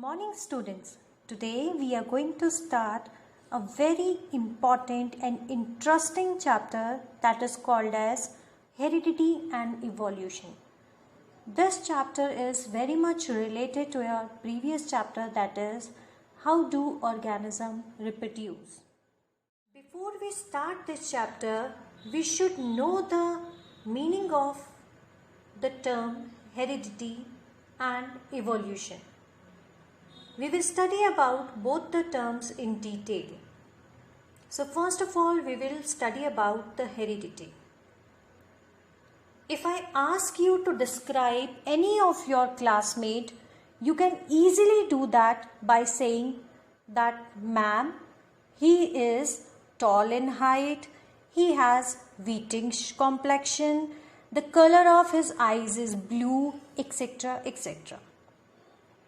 Morning students, today we are going to start a very important and interesting chapter that is called as Heredity and Evolution. This chapter is very much related to our previous chapter, that is how do organisms reproduce. Before we start this chapter, we should know the meaning of the term heredity and evolution. We will study about both the terms in detail. So first of all, we will study about the heredity. If I ask you to describe any of your classmate, you can easily do that by saying that, ma'am, he is tall in height, he has wheatish complexion, the color of his eyes is blue, etc., etc.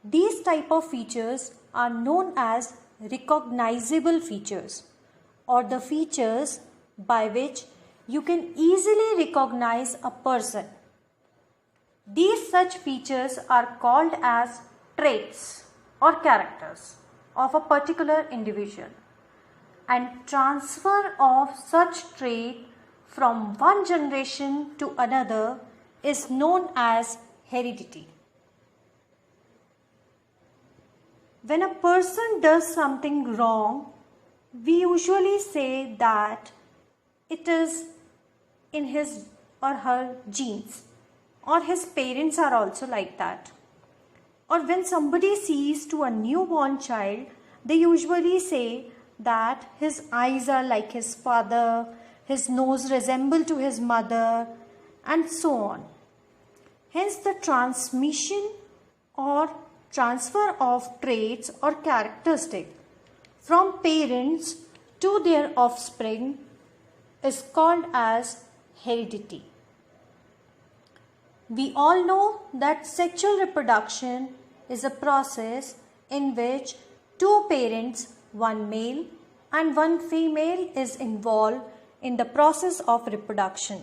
These type of features are known as recognizable features, or the features by which you can easily recognize a person. These such features are called as traits or characters of a particular individual, and transfer of such trait from one generation to another is known as heredity. When a person does something wrong, we usually say that it is in his or her genes, or his parents are also like that. Or when somebody sees to a newborn child, they usually say that his eyes are like his father, his nose resembles to his mother, and so on. Hence the transmission or transfer of traits or characteristics from parents to their offspring is called as heredity. We all know that sexual reproduction is a process in which two parents, one male and one female, is involved in the process of reproduction.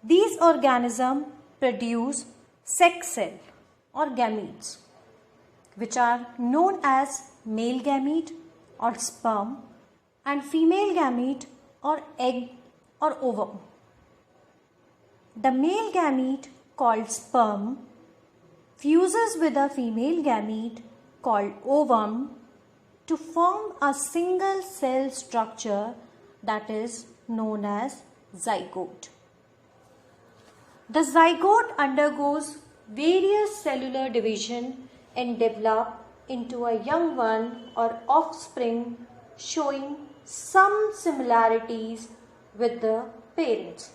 These organisms produce sex cell or gametes, which are known as male gamete or sperm and female gamete or egg or ovum. The male gamete called sperm fuses with a female gamete called ovum to form a single cell structure that is known as zygote. The zygote undergoes various cellular division and develop into a young one or offspring showing some similarities with the parents.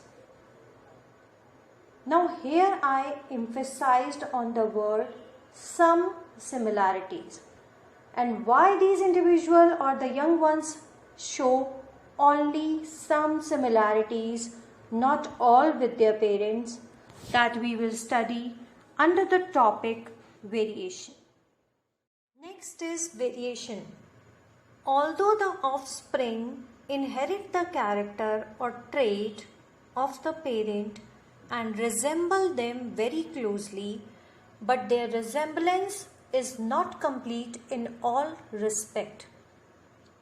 Now here I emphasized on the word some similarities, and why these individual or the young ones show only some similarities, not all with their parents, that we will study under the topic variation. Next is variation. Although the offspring inherit the character or trait of the parent and resemble them very closely, but their resemblance is not complete in all respect.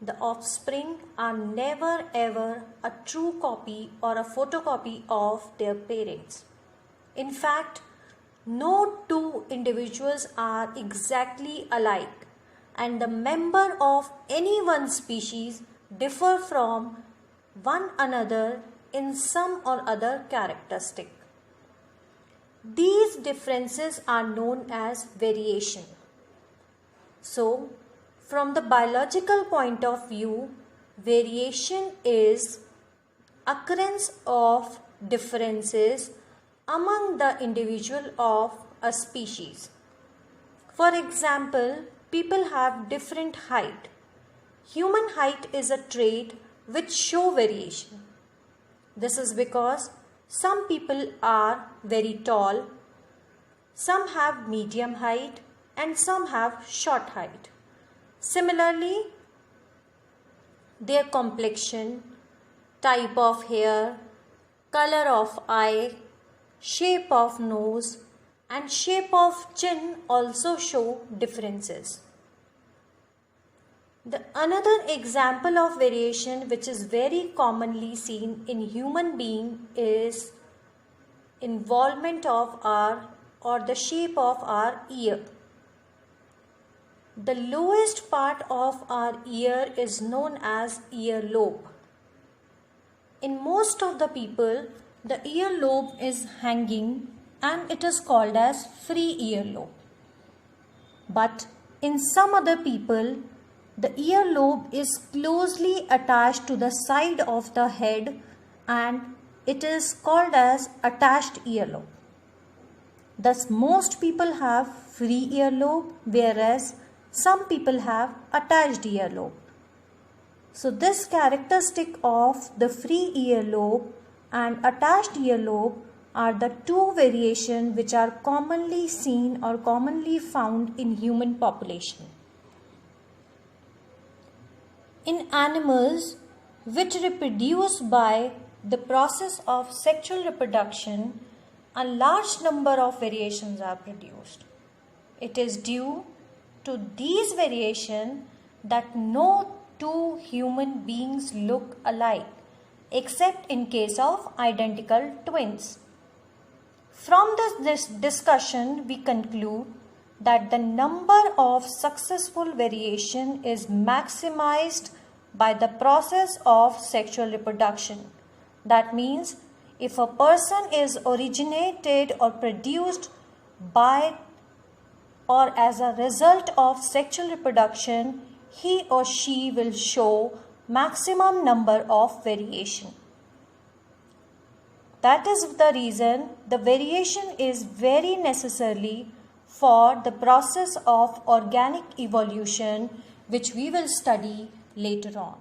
The offspring are never ever a true copy or a photocopy of their parents. In fact, no two individuals are exactly alike, and the member of any one species differ from one another in some or other characteristic. These differences are known as variation. So, from the biological point of view, variation is occurrence of differences among the individual of a species. For example, people have different height. Human height is a trait which show variation. This is because some people are very tall, some have medium height, and some have short height. Similarly, their complexion, type of hair, color of eye, shape of nose, and shape of chin also show differences. The another example of variation which is very commonly seen in human being is involvement of our or the shape of our ear. The lowest part of our ear is known as earlobe. In most of the people, the earlobe is hanging and it is called as free earlobe. But in some other people, the earlobe is closely attached to the side of the head and it is called as attached earlobe. Thus, most people have free earlobe, whereas some people have attached earlobe. So, this characteristic of the free earlobe and attached earlobe are the two variations which are commonly seen or commonly found in human population. In animals which reproduce by the process of sexual reproduction, a large number of variations are produced. It is due to these variations that no two human beings look alike, except in case of identical twins. From this discussion, we conclude that the number of successful variation is maximized by the process of sexual reproduction. That means if a person is originated or produced by or as a result of sexual reproduction, he or she will show maximum number of variation. That is the reason the variation is very necessarily for the process of organic evolution, which we will study later on.